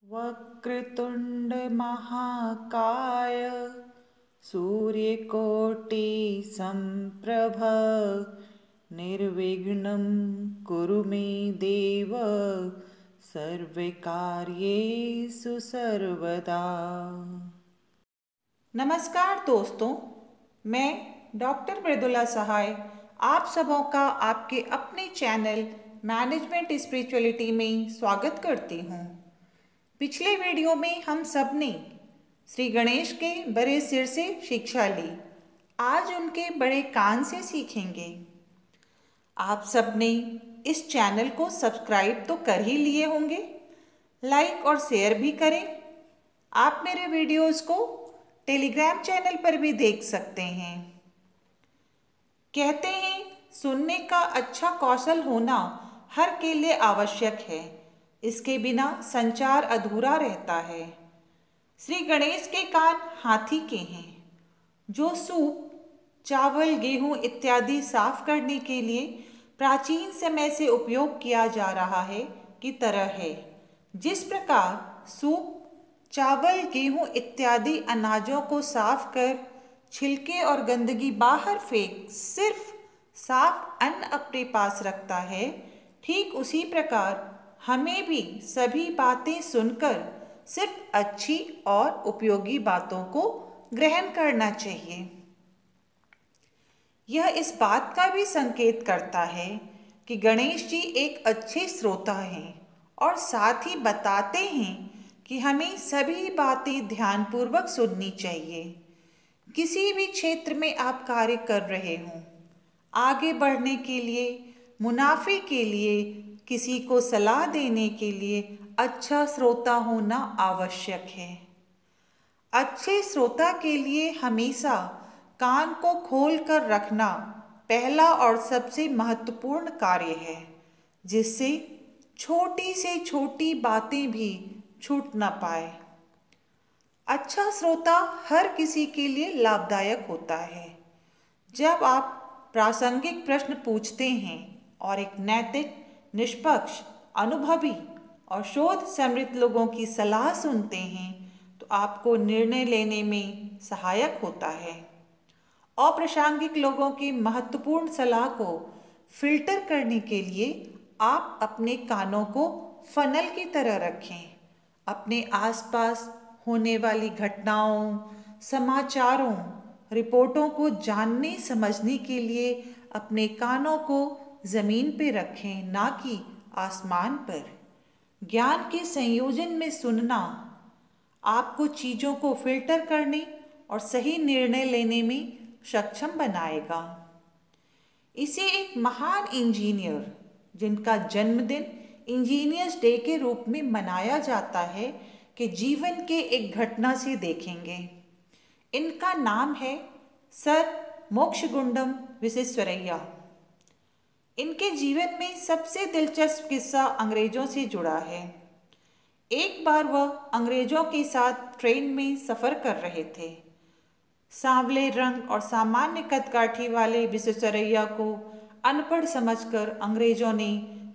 वक्रतुंड महाकाय सूर्यकोटि संप्रभ निर्विघ्नं कुरु मे देव सर्वकार्येषु सर्वदा। नमस्कार दोस्तों, मैं डॉक्टर मृदुला सहाय आप सबों का आपके अपने चैनल मैनेजमेंट स्पिरिचुअलिटी में स्वागत करती हूँ। पिछले वीडियो में हम सब ने श्री गणेश के बड़े सिर से शिक्षा ली। आज उनके बड़े कान से सीखेंगे। आप सब ने इस चैनल को सब्सक्राइब तो कर ही लिए होंगे, लाइक और शेयर भी करें। आप मेरे वीडियोस को टेलीग्राम चैनल पर भी देख सकते हैं। कहते हैं सुनने का अच्छा कौशल होना हर के लिए आवश्यक है, इसके बिना संचार अधूरा रहता है। श्री गणेश के कान हाथी के हैं, जो सूप, चावल, गेहूं इत्यादि साफ करने के लिए प्राचीन समय से उपयोग किया जा रहा है की तरह है। जिस प्रकार सूप, चावल, गेहूं इत्यादि अनाजों को साफ कर छिलके और गंदगी बाहर फेंक सिर्फ साफ अन्न अपने पास रखता है, ठीक उसी प्रकार हमें भी सभी बातें सुनकर सिर्फ अच्छी और उपयोगी बातों को ग्रहण करना चाहिए। यह इस बात का भी संकेत करता है कि गणेश जी एक अच्छे श्रोता हैं और साथ ही बताते हैं कि हमें सभी बातें ध्यानपूर्वक सुननी चाहिए। किसी भी क्षेत्र में आप कार्य कर रहे हों, आगे बढ़ने के लिए, मुनाफे के लिए, किसी को सलाह देने के लिए अच्छा श्रोता होना आवश्यक है। अच्छे श्रोता के लिए हमेशा कान को खोल कर रखना पहला और सबसे महत्वपूर्ण कार्य है, जिससे छोटी से छोटी बातें भी छूट न पाए। अच्छा श्रोता हर किसी के लिए लाभदायक होता है। जब आप प्रासंगिक प्रश्न पूछते हैं और एक नैतिक, निष्पक्ष, अनुभवी और शोध समृद्ध लोगों की सलाह सुनते हैं तो आपको निर्णय लेने में सहायक होता है। अप्रासंगिक लोगों की महत्वपूर्ण सलाह को फिल्टर करने के लिए आप अपने कानों को फनल की तरह रखें। अपने आसपास होने वाली घटनाओं, समाचारों, रिपोर्टों को जानने समझने के लिए अपने कानों को जमीन पे रखें, ना कि आसमान पर। ज्ञान के संयोजन में सुनना आपको चीज़ों को फिल्टर करने और सही निर्णय लेने में सक्षम बनाएगा। इसे एक महान इंजीनियर, जिनका जन्मदिन इंजीनियर्स डे के रूप में मनाया जाता है, के जीवन के एक घटना से देखेंगे। इनका नाम है सर मोक्षगुंडम विश्वेश्वरैया। इनके जीवन में सबसे दिलचस्प किस्सा अंग्रेजों से जुड़ा है। एक बार वह अंग्रेजों के साथ ट्रेन में सफ़र कर रहे थे। सांवले रंग और सामान्य कदकाठी वाले विश्वेश्वरैया को अनपढ़ समझकर अंग्रेजों ने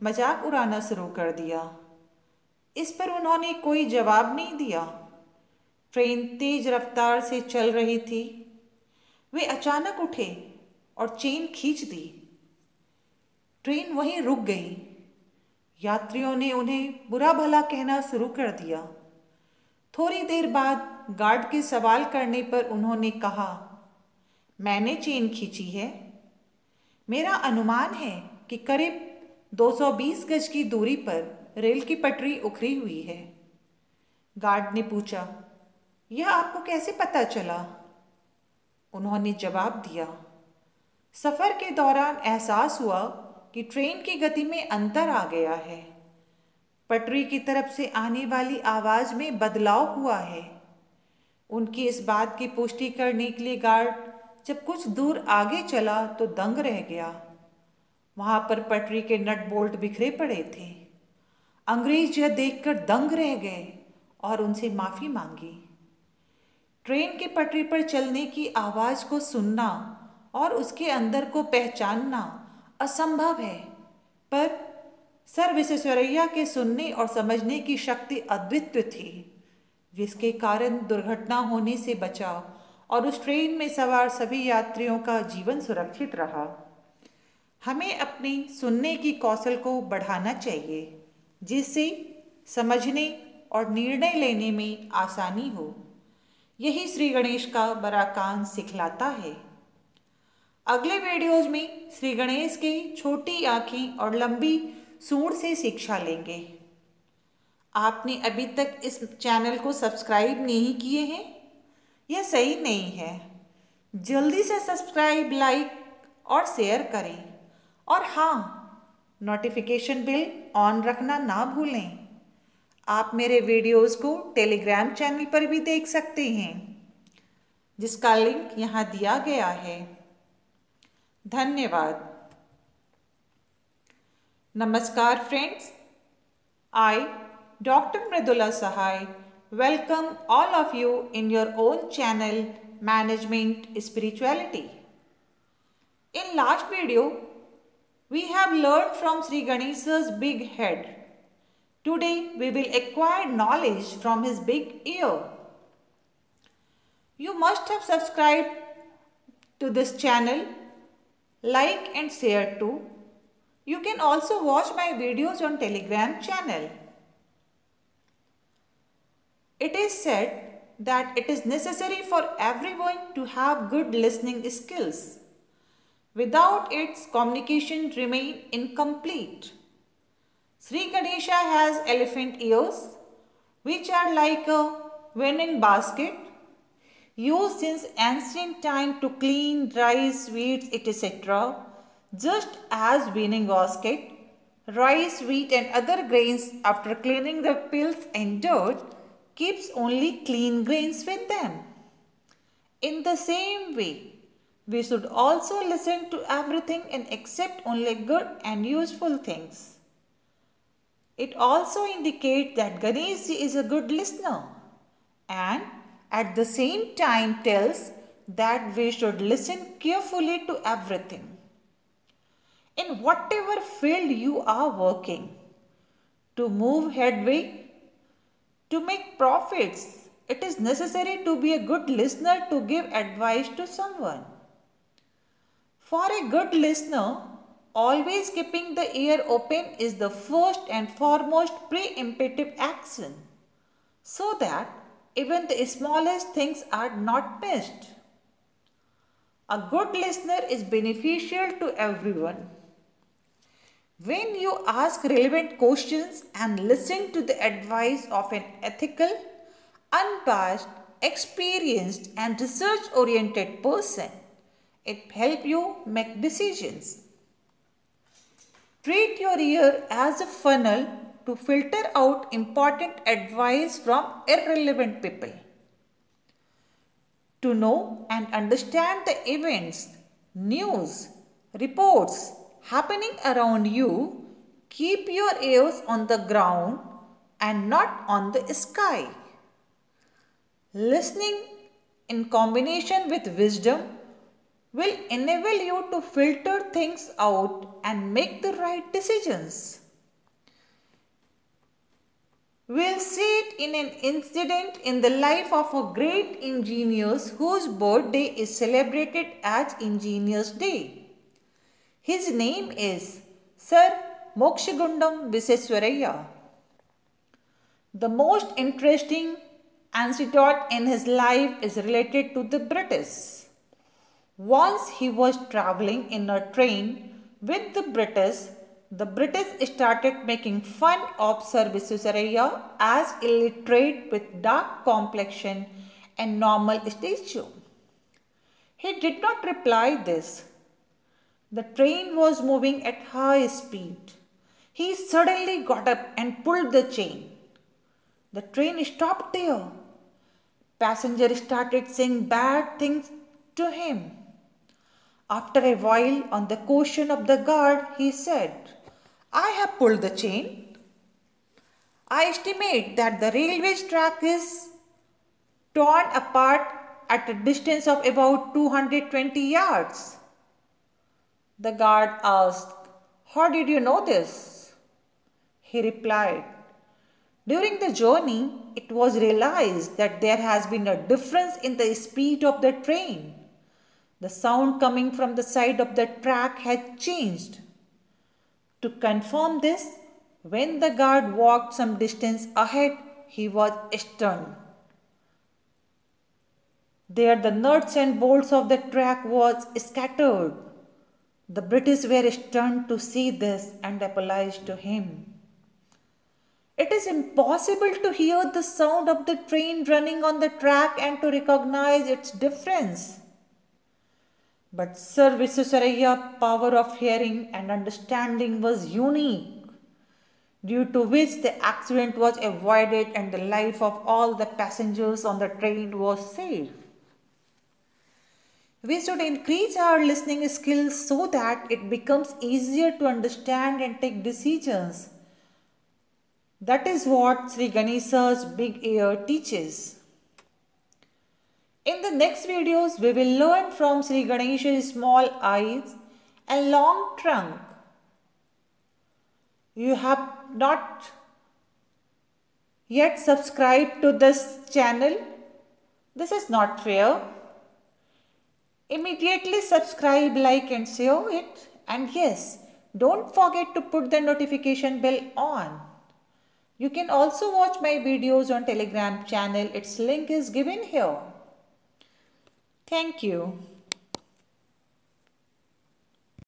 मजाक उड़ाना शुरू कर दिया। इस पर उन्होंने कोई जवाब नहीं दिया। ट्रेन तेज रफ्तार से चल रही थी। वे अचानक उठे और चेन खींच दी। ट्रेन वहीं रुक गई। यात्रियों ने उन्हें बुरा भला कहना शुरू कर दिया। थोड़ी देर बाद गार्ड के सवाल करने पर उन्होंने कहा, मैंने चेन खींची है। मेरा अनुमान है कि करीब 220 गज की दूरी पर रेल की पटरी उखड़ी हुई है। गार्ड ने पूछा, यह आपको कैसे पता चला? उन्होंने जवाब दिया, सफ़र के दौरान एहसास हुआ कि ट्रेन की गति में अंतर आ गया है। पटरी की तरफ से आने वाली आवाज़ में बदलाव हुआ है। उनकी इस बात की पुष्टि करने के लिए गार्ड जब कुछ दूर आगे चला तो दंग रह गया। वहाँ पर पटरी के नट बोल्ट बिखरे पड़े थे। अंग्रेज यह देखकर दंग रह गए और उनसे माफ़ी मांगी। ट्रेन की पटरी पर चलने की आवाज़ को सुनना और उसके अंदर को पहचानना असंभव है, पर सर विश्वेश्वरैया के सुनने और समझने की शक्ति अद्वितीय थी, जिसके कारण दुर्घटना होने से बचा और उस ट्रेन में सवार सभी यात्रियों का जीवन सुरक्षित रहा। हमें अपनी सुनने की कौशल को बढ़ाना चाहिए, जिससे समझने और निर्णय लेने में आसानी हो। यही श्री गणेश का बड़ा कान सिखलाता है। अगले वीडियोज में श्री गणेश की छोटी आँखें और लंबी सूंड से शिक्षा लेंगे। आपने अभी तक इस चैनल को सब्सक्राइब नहीं किए हैं, यह सही नहीं है। जल्दी से सब्सक्राइब, लाइक और शेयर करें। और हाँ, नोटिफिकेशन बिल ऑन रखना ना भूलें। आप मेरे वीडियोस को टेलीग्राम चैनल पर भी देख सकते हैं, जिसका लिंक यहाँ दिया गया है। धन्यवाद। नमस्कार friends, I, Dr. Mridula Sahai, welcome all of you in your own channel, Management Spirituality. In last video, we have learned from Sri Ganesha's big head. Today, we will acquire knowledge from his big ear. You must have subscribed to this channel, like and share too. You can also watch my videos on Telegram channel. It is said that it is necessary for everyone to have good listening skills. Without it, communication remains incomplete. Sri Ganesha has elephant ears, which are like a winning basket, used since ancient time to clean rice, wheat, etc. Just as winning basket, rice, wheat and other grains after cleaning the pills and dirt keeps only clean grains with them. In the same way, we should also listen to everything and accept only good and useful things. It also indicates that Ganesh is a good listener and at the same time tells that we should listen carefully to everything. In whatever field you are working, to move headway, to make profits, it is necessary to be a good listener to give advice to someone. For a good listener, always keeping the ear open is the first and foremost preemptive action, so that even the smallest things are not missed. A good listener is beneficial to everyone. When you ask relevant questions and listen to the advice of an ethical, unbiased, experienced and research-oriented person, it helps you make decisions. Treat your ear as a funnel to filter out important advice from irrelevant people. To know and understand the events, news, reports happening around you, keep your ears on the ground and not on the sky. Listening in combination with wisdom will enable you to filter things out and make the right decisions. We'll see it in an incident in the life of a great engineer whose birthday is celebrated as Engineers Day. His name is Sir Mokshagundam Viseswaraya. The most interesting anecdote in his life is related to the British. Once he was traveling in a train with the British started making fun of Sir Viseswaraya as illiterate with dark complexion and normal stature. He did not reply this. The train was moving at high speed. He suddenly got up and pulled the chain. The train stopped there. Passengers started saying bad things to him. After a while, on the question of the guard, he said, "I have pulled the chain. I estimate that the railway track is torn apart at a distance of about 220 yards. The guard asked, "How did you know this?" he replied. During the journey, it was realized that there has been a difference in the speed of the train. The sound coming from the side of the track had changed. To confirm this, when the guard walked some distance ahead, he was stunned. There the nuts and bolts of the track was scattered. The British were stunned to see this and apologized to him. It is impossible to hear the sound of the train running on the track and to recognize its difference. But Sir Visvesvarayya's power of hearing and understanding was unique, due to which the accident was avoided and the life of all the passengers on the train was saved. We should increase our listening skills so that it becomes easier to understand and take decisions. That is what Sri Ganesha's big ear teaches. In the next videos, we will learn from Sri Ganesha's small eyes and long trunk. You have not yet subscribed to this channel? This is not fair. Immediately subscribe, like and share it. And yes, don't forget to put the notification bell on. You can also watch my videos on Telegram channel. Its link is given here. Thank you.